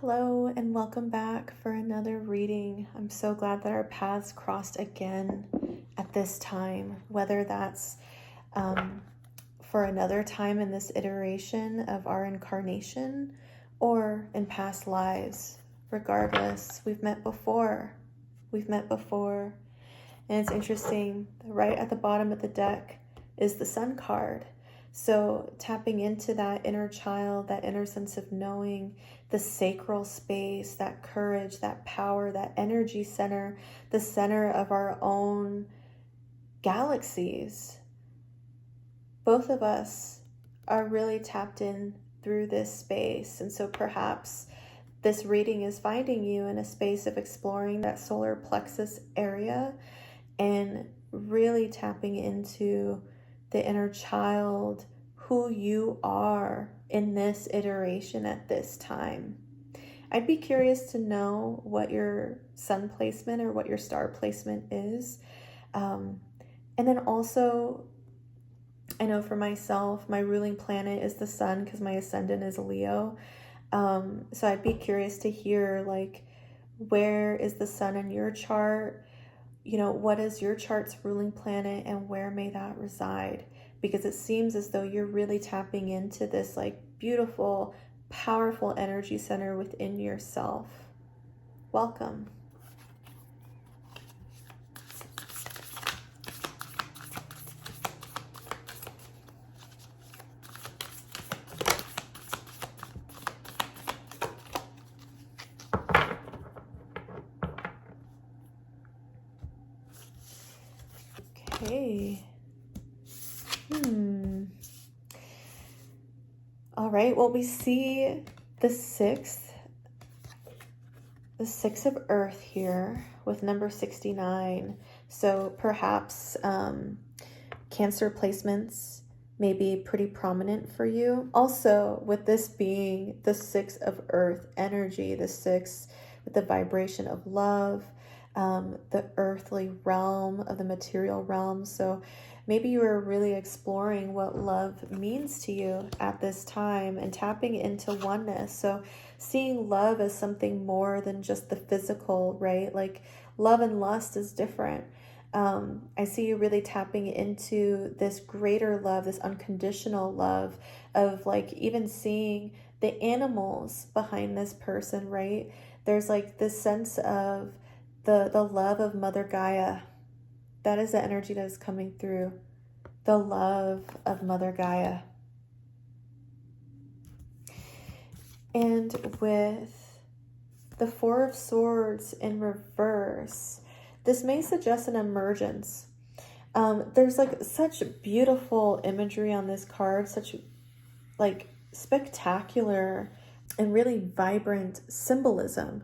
Hello and welcome back for another reading. I'm so glad that our paths crossed again at this time, whether that's for another time in this iteration of our incarnation or in past lives. Regardless, we've met before. We've met before. And it's interesting, right at the bottom of the deck is the Sun card. So tapping into that inner child, that inner sense of knowing, the sacral space, that courage, that power, that energy center, the center of our own galaxies. Both of us are really tapped in through this space. And so perhaps this reading is finding you in a space of exploring that solar plexus area and really tapping into the inner child, who you are in this iteration at this time. I'd be curious to know what your sun placement or what your star placement is. And then also, I know for myself, my ruling planet is the sun because my ascendant is Leo. So I'd be curious to hear, like, where is the sun in your chart? What is your chart's ruling planet and where may that reside? Because it seems as though you're really tapping into this like beautiful, powerful energy center within yourself. Welcome. Okay. All right, well, we see the six of Earth here with number 69. So perhaps Cancer placements may be pretty prominent for you. Also, with this being the 6 of Earth energy, the 6 with the vibration of love, the earthly realm of the material realm. So maybe you are really exploring what love means to you at this time and tapping into oneness. So seeing love as something more than just the physical, right? Like love and lust is different. I see you really tapping into this greater love, this unconditional love of like even seeing the animals behind this person, right? There's like this sense of the love of Mother Gaia. That is the energy that is coming through. The love of Mother Gaia. And with the Four of Swords in reverse, this may suggest an emergence. There's like such beautiful imagery on this card, such like spectacular and really vibrant symbolism.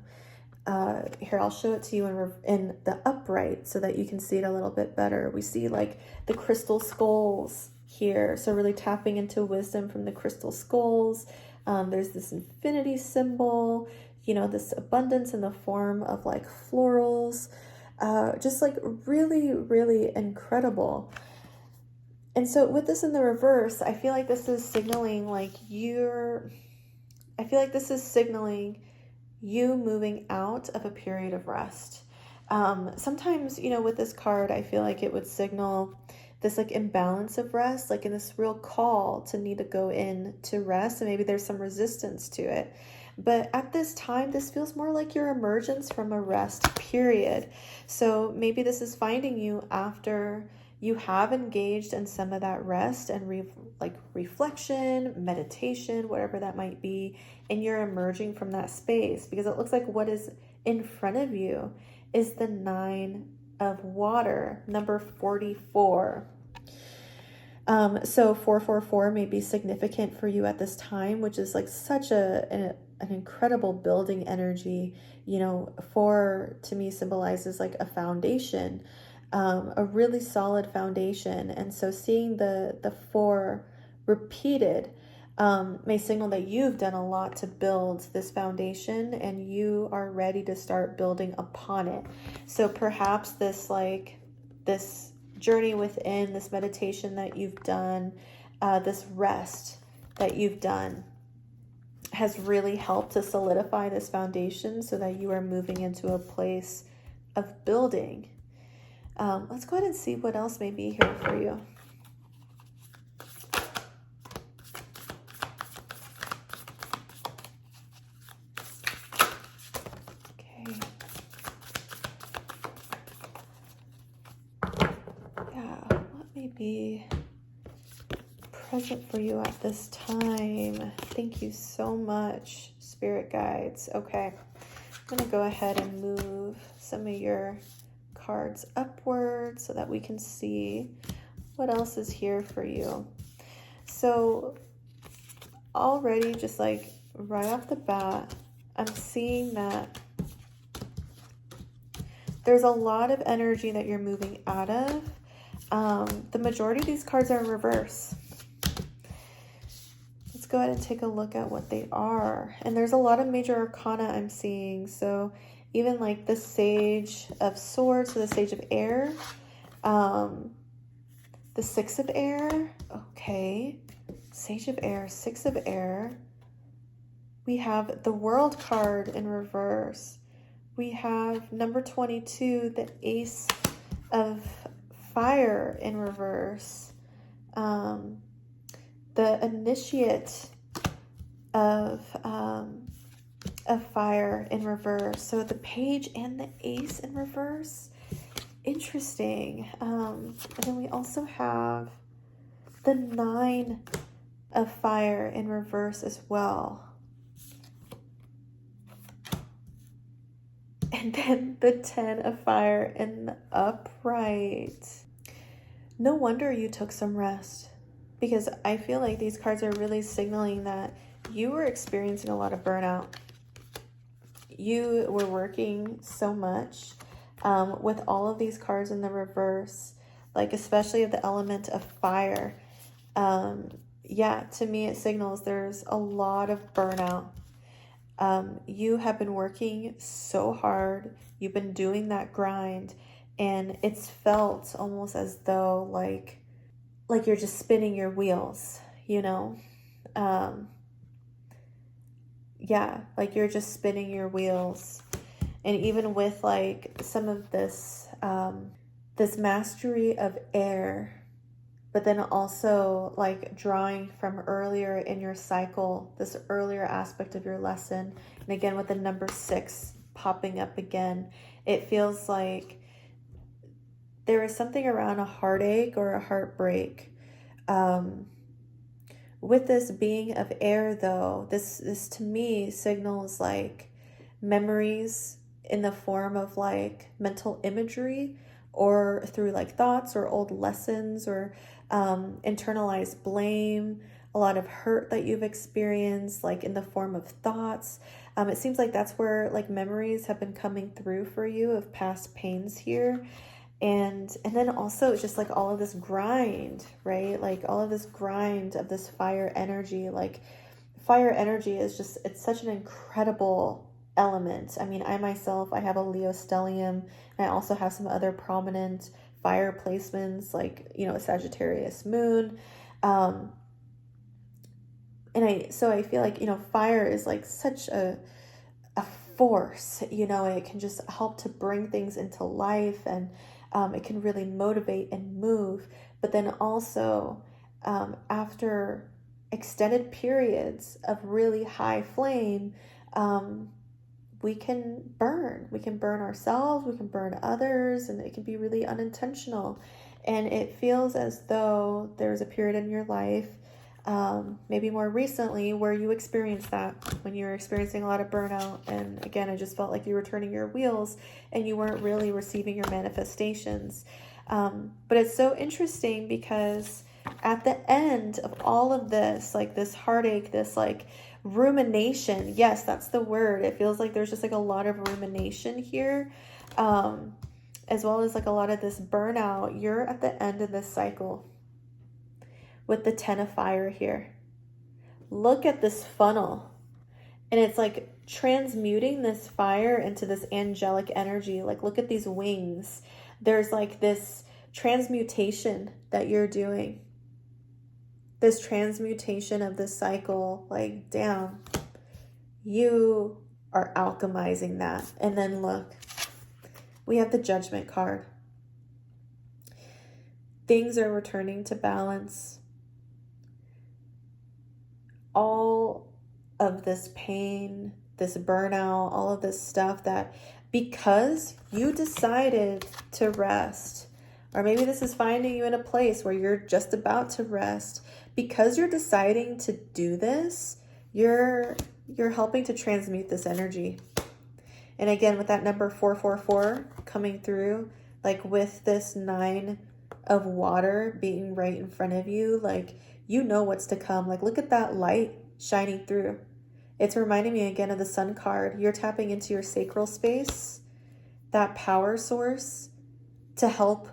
Here, I'll show it to you in the upright so that you can see it a little bit better. We see like the crystal skulls here. So really tapping into wisdom from the crystal skulls. There's this infinity symbol, this abundance in the form of like florals, just like really, really incredible. And so with this in the reverse, I feel like this is signaling you moving out of a period of rest. Sometimes, with this card, I feel like it would signal this like imbalance of rest, like in this real call to need to go in to rest, and maybe there's some resistance to it. But at this time, this feels more like your emergence from a rest period. So maybe this is finding you after you have engaged in some of that rest and reflection, meditation, whatever that might be, and you're emerging from that space, because it looks like what is in front of you is the 9 of water, number 44. So 444 may be significant for you at this time, which is like such an incredible building energy. 4 to me symbolizes like a foundation, a really solid foundation. And so seeing the 4 repeated may signal that you've done a lot to build this foundation and you are ready to start building upon it. So perhaps this journey within, this meditation that you've done, this rest that you've done, has really helped to solidify this foundation so that you are moving into a place of building. Let's go ahead and see what else may be here for you. Okay. Yeah, what may be present for you at this time? Thank you so much, spirit guides. Okay, I'm going to go ahead and move some of your cards upward so that we can see what else is here for you. So already, just like right off the bat, I'm seeing that there's a lot of energy that you're moving out of. The majority of these cards are in reverse. Let's go ahead and take a look at what they are. And there's a lot of major arcana I'm seeing. So even like the Sage of Swords, so the Sage of Air, the Six of Air, okay, Sage of Air, Six of Air. We have the World card in reverse. We have number 22, the Ace of Fire in reverse. The Initiate of Fire in reverse. So the Page and the Ace in reverse. Interesting. And then we also have the Nine of Fire in reverse as well. And then the 10 of Fire in the upright. No wonder you took some rest, because I feel like these cards are really signaling that you were experiencing a lot of burnout. You were working so much with all of these cards in the reverse, like especially of the element of fire. Yeah, to me it signals there's a lot of burnout. You have been working so hard. You've been doing that grind, and it's felt almost as though like you're just spinning your wheels, you know? Yeah, like you're just spinning your wheels. And even with like some of this, this mastery of air, but then also like drawing from earlier in your cycle, this earlier aspect of your lesson. And again, with the number 6 popping up again, it feels like there is something around a heartache or a heartbreak. With this being of air though, this to me signals like memories in the form of like mental imagery, or through like thoughts or old lessons, or internalized blame, a lot of hurt that you've experienced like in the form of thoughts. It seems like that's where like memories have been coming through for you of past pains here. And then also it's just like all of this grind, right? Like all of this grind of this fire energy. Like fire energy is just, it's such an incredible element. I mean, I myself, I have a Leo stellium, and I also have some other prominent fire placements, like, you know, a Sagittarius moon. And so I feel like, you know, fire is like such a force, you know, it can just help to bring things into life, and it can really motivate and move. But then also after extended periods of really high flame, we can burn ourselves, we can burn others, and it can be really unintentional. And it feels as though there's a period in your life, maybe more recently, where you experienced that, when you were experiencing a lot of burnout. And again, I just felt like you were turning your wheels and you weren't really receiving your manifestations. But it's so interesting because at the end of all of this, like this heartache, this like rumination, yes, that's the word. It feels like there's just like a lot of rumination here, as well as like a lot of this burnout. You're at the end of this cycle with the 10 of Fire here. Look at this funnel, and it's like transmuting this fire into this angelic energy. Like look at these wings. There's like this transmutation that you're doing, this transmutation of this cycle, like down. you are alchemizing that. And then look, we have the Judgment card. Things are returning to balance. All of this pain, this burnout, all of this stuff that because you decided to rest, or maybe this is finding you in a place where you're just about to rest, because you're deciding to do this, you're helping to transmute this energy. And again, with that number 444 coming through, like with this 9 of water being right in front of you, like you know what's to come. Like look at that light shining through. It's reminding me again of the Sun card. You're tapping into your sacral space, that power source to help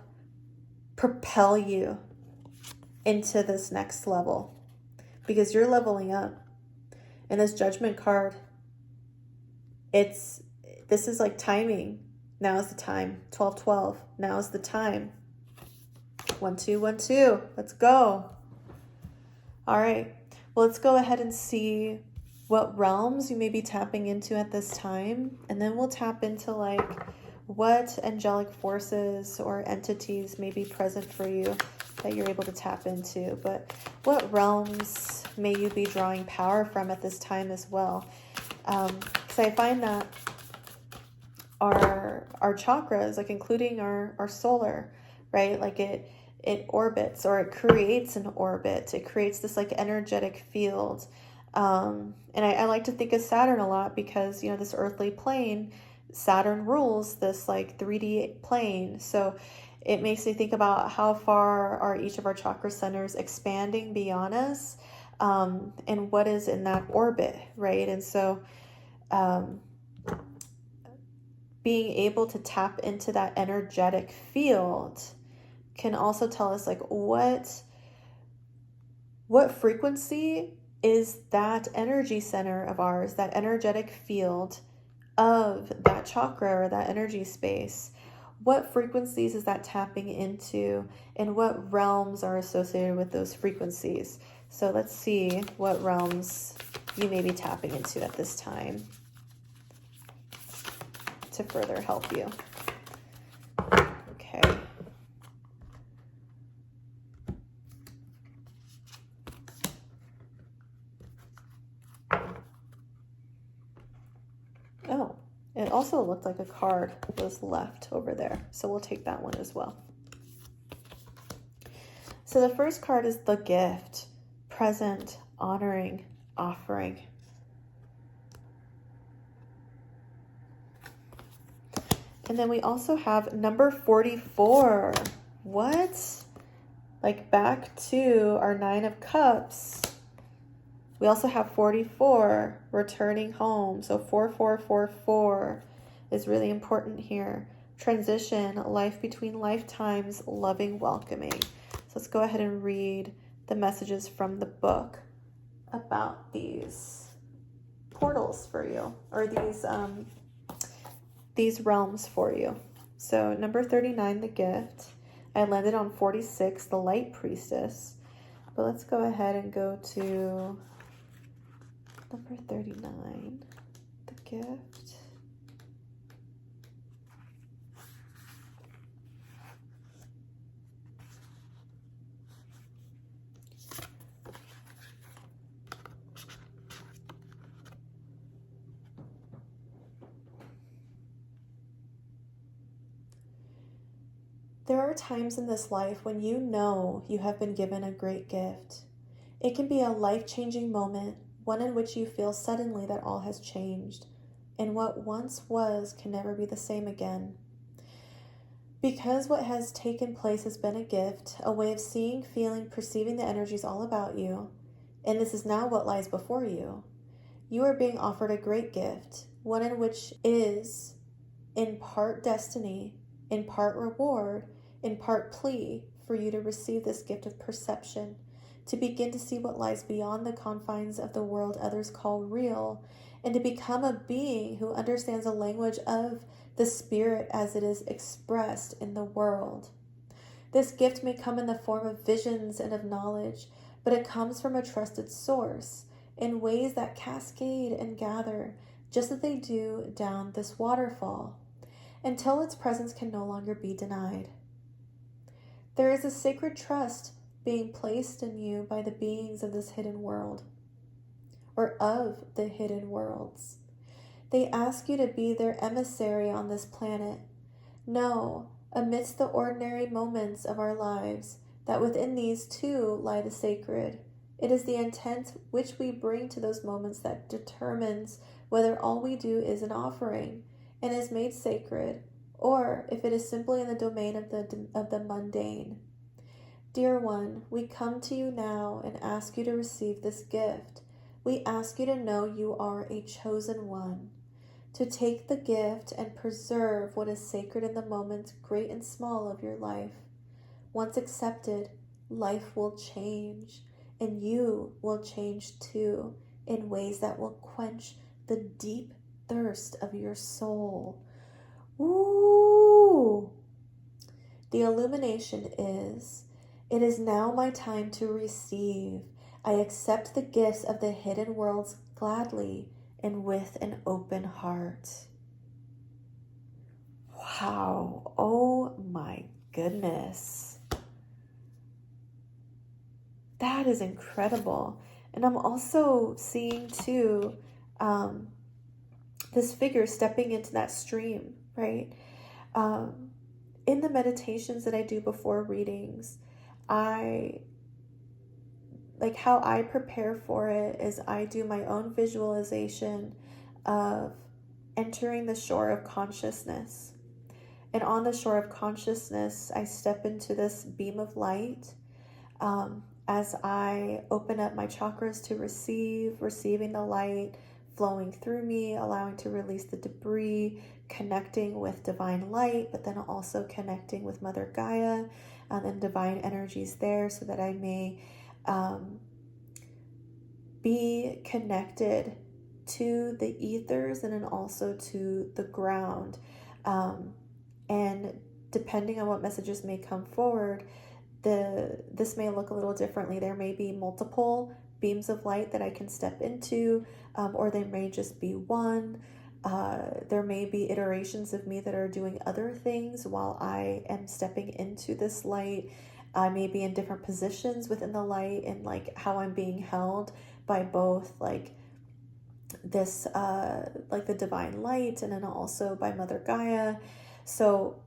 propel you into this next level because you're leveling up. And this Judgment card, this is like timing. Now is the time. 12-12. Now is the time. 1-2-1-2. Let's go. All right. Well, let's go ahead and see what realms you may be tapping into at this time. And then we'll tap into like what angelic forces or entities may be present for you that you're able to tap into. But what realms may you be drawing power from at this time as well? Because I find that our chakras, like including our solar, right? Like it orbits, or it creates an orbit. It creates this like energetic field. And I like to think of Saturn a lot because, you know, this earthly plane, Saturn rules this like 3D plane. So it makes me think about how far are each of our chakra centers expanding beyond us, and what is in that orbit, right? And so being able to tap into that energetic field can also tell us like what frequency is that energy center of ours, that energetic field of that chakra or that energy space. What frequencies is that tapping into, and what realms are associated with those frequencies? So let's see what realms you may be tapping into at this time to further help you. Okay. Oh, it also looked like a card was left over there. So we'll take that one as well. So the first card is the gift, present, honoring, offering. And then we also have number 44. What? Like back to our 9 of Cups. We also have 44, returning home. So 4444 is really important here. Transition, life between lifetimes, loving, welcoming. So let's go ahead and read the messages from the book about these portals for you, or these realms for you. So number 39, the gift. I landed on 46, the light priestess. But let's go ahead and go to number 39, the gift. There are times in this life when you know you have been given a great gift. It can be a life-changing moment, one in which you feel suddenly that all has changed, and what once was can never be the same again. Because what has taken place has been a gift, a way of seeing, feeling, perceiving the energies all about you, and this is now what lies before you. You are being offered a great gift, one in which is in part destiny, in part reward, in part plea for you to receive this gift of perception, to begin to see what lies beyond the confines of the world others call real, and to become a being who understands the language of the spirit as it is expressed in the world. This gift may come in the form of visions and of knowledge, but it comes from a trusted source, in ways that cascade and gather, just as they do down this waterfall, until its presence can no longer be denied. There is a sacred trust being placed in you by the beings of this hidden world, or of the hidden worlds. They ask you to be their emissary on this planet. Know, amidst the ordinary moments of our lives, that within these too lie the sacred. It is the intent which we bring to those moments that determines whether all we do is an offering and is made sacred, or if it is simply in the domain of the mundane. Dear one, we come to you now and ask you to receive this gift. We ask you to know you are a chosen one, to take the gift and preserve what is sacred in the moments, great and small, of your life. Once accepted, life will change, and you will change too, in ways that will quench the deep thirst of your soul. Ooh! The illumination is, it is now my time to receive. I accept the gifts of the hidden worlds gladly and with an open heart. Wow. Oh my goodness. That is incredible. And I'm also seeing too this figure stepping into that stream, right? In the meditations that I do before readings, how I prepare for it is I do my own visualization of entering the shore of consciousness. And on the shore of consciousness, I step into this beam of light as I open up my chakras to receiving the light flowing through me, allowing to release the debris, connecting with divine light, but then also connecting with Mother Gaia and divine energies there, so that I may be connected to the ethers and then also to the ground. And depending on what messages may come forward, this may look a little differently. There may be multiple beams of light that I can step into, or they may just be one. There may be iterations of me that are doing other things while I am stepping into this light. I may be in different positions within the light, and like how I'm being held by both this the divine light and then also by Mother Gaia. So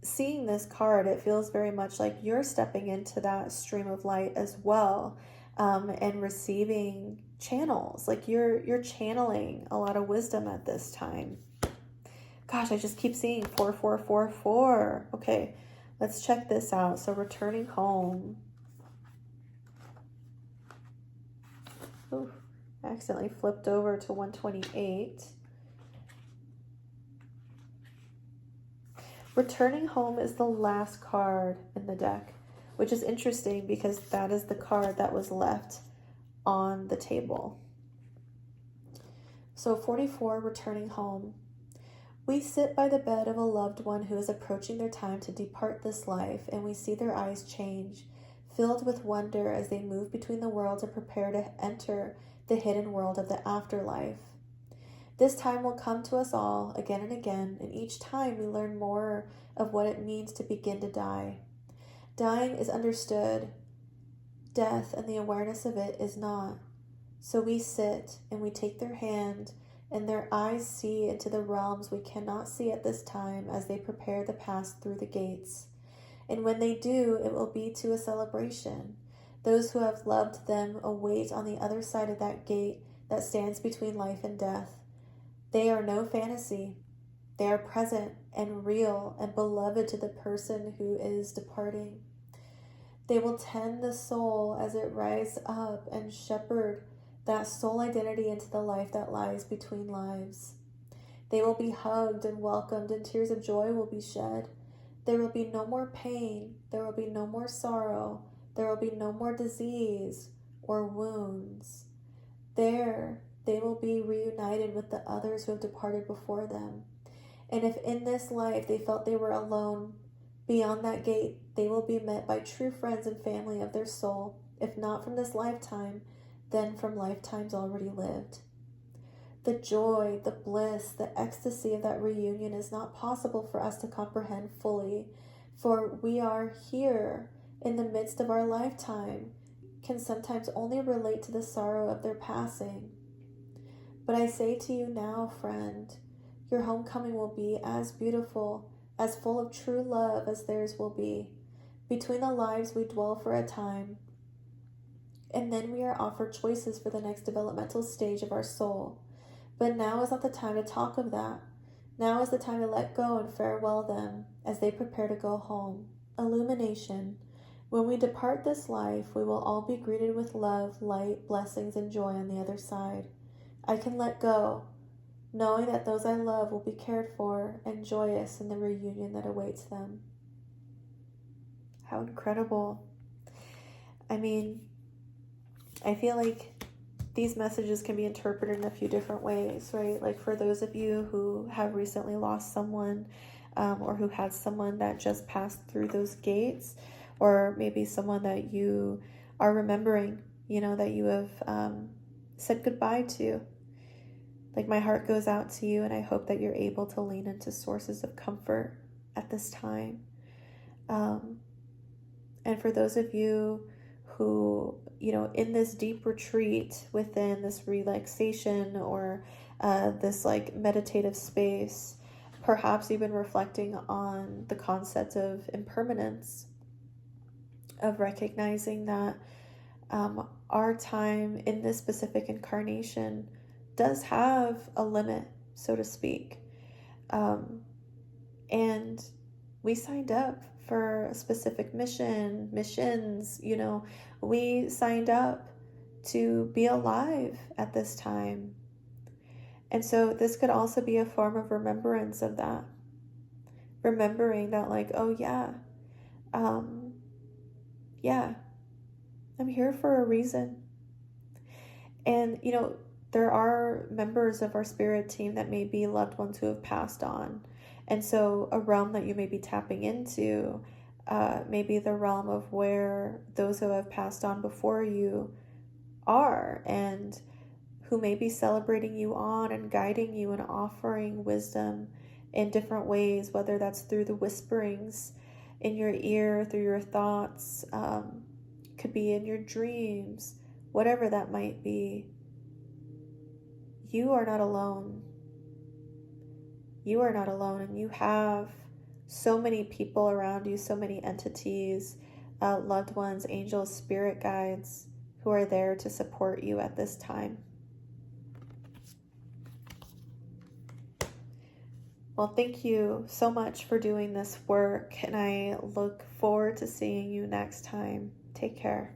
seeing this card, it feels very much like you're stepping into that stream of light as well, and receiving channels. Like you're channeling a lot of wisdom at this time. Gosh, I just keep seeing 4444. Okay, let's check this out. So returning home. Ooh, I accidentally flipped over to 128. Returning home is the last card in the deck, which is interesting because that is the card that was left on the table. So 44, returning home. We sit by the bed of a loved one who is approaching their time to depart this life, and we see their eyes change, filled with wonder as they move between the worlds and prepare to enter the hidden world of the afterlife. This time will come to us all again and again, and each time we learn more of what it means to begin to die. Dying is understood. Death and the awareness of it is not. So we sit and we take their hand, and their eyes see into the realms we cannot see at this time as they prepare to pass through the gates. And when they do, it will be to a celebration. Those who have loved them await on the other side of that gate that stands between life and death. They are no fantasy. They are present and real and beloved to the person who is departing. They will tend the soul as it rises up and shepherd that soul identity into the life that lies between lives. They will be hugged and welcomed, and tears of joy will be shed. There will be no more pain. There will be no more sorrow. There will be no more disease or wounds. There, they will be reunited with the others who have departed before them. And if in this life they felt they were alone, beyond that gate, they will be met by true friends and family of their soul. If not from this lifetime, than from lifetimes already lived. The joy, the bliss, the ecstasy of that reunion is not possible for us to comprehend fully, for we are here in the midst of our lifetime, can sometimes only relate to the sorrow of their passing. But I say to you now, friend, your homecoming will be as beautiful, as full of true love as theirs will be. Between the lives we dwell for a time, and then we are offered choices for the next developmental stage of our soul. But now is not the time to talk of that. Now is the time to let go and farewell them as they prepare to go home. Illumination. When we depart this life, we will all be greeted with love, light, blessings, and joy on the other side. I can let go, knowing that those I love will be cared for and joyous in the reunion that awaits them. How incredible. I mean, I feel like these messages can be interpreted in a few different ways, right? Like for those of you who have recently lost someone, or who had someone that just passed through those gates, or maybe someone that you are remembering, that you have said goodbye to. Like, my heart goes out to you, and I hope that you're able to lean into sources of comfort at this time. And for those of you who, in this deep retreat within this relaxation or this like meditative space, perhaps you've been reflecting on the concept of impermanence, of recognizing that our time in this specific incarnation does have a limit, so to speak. And we signed up for a specific missions, we signed up to be alive at this time. And so this could also be a form of remembrance of that. Remembering that, like, oh yeah, I'm here for a reason. And, there are members of our spirit team that may be loved ones who have passed on. And so a realm that you may be tapping into may be the realm of where those who have passed on before you are, and who may be celebrating you on and guiding you and offering wisdom in different ways, whether that's through the whisperings in your ear, through your thoughts, could be in your dreams, whatever that might be. You are not alone. You are not alone, and you have so many people around you, so many entities, loved ones, angels, spirit guides who are there to support you at this time. Well, thank you so much for doing this work, and I look forward to seeing you next time. Take care.